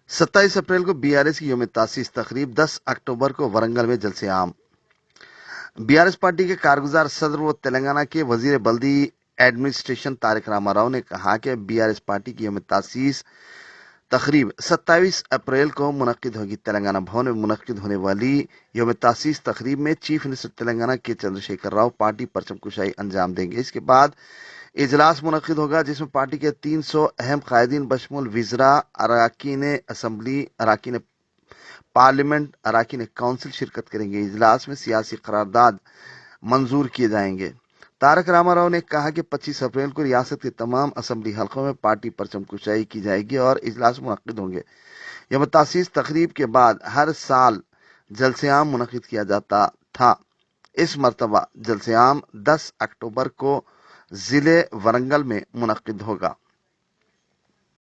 27 अप्रैल को बीआरएस की यौम-ए-तासीस तकरीब, 10 अक्टूबर को वरंगल में जलसे आम। बीआरएस पार्टी के कारगुजार सदर व तेलंगाना के वजीर बल्दी एडमिनिस्ट्रेशन तारिक रामाराव ने कहा कि बीआरएस पार्टी की यौम-ए-तासीस तकरीब 27 अप्रैल को मुनक्किद होगी। तेलंगाना भवन में मुनक्किद होने वाली यौम-ए-तासीस तकरीब में चीफ मिनिस्टर तेलंगाना के चंद्रशेखर राव पार्टी परचम कुशाई अंजाम देंगे। इसके बाद इजलास मुनक्किद होगा, जिसमें पार्टी के 300 अहम कायदीन बशमुल विजरा, अराकीन असम्बली, अराकीन पार्लियामेंट, अराकीन काउंसिल शिरकत करेंगे। इजलास में सियासी करारदाद मंजूर किए जाएंगे। तारक रामाराव ने कहा कि 25 अप्रैल को रियासत के तमाम असम्बली हलकों में पार्टी परचम कुशाई की जाएगी और इजलास मुनक्किद होंगे। यह तासीस तकरीब के बाद हर साल जलसे-आम मुनक्किद किया जाता था। इस मरतबा जलसे-आम 10 अक्टूबर को जिले वरंगल में मुनक्किद होगा।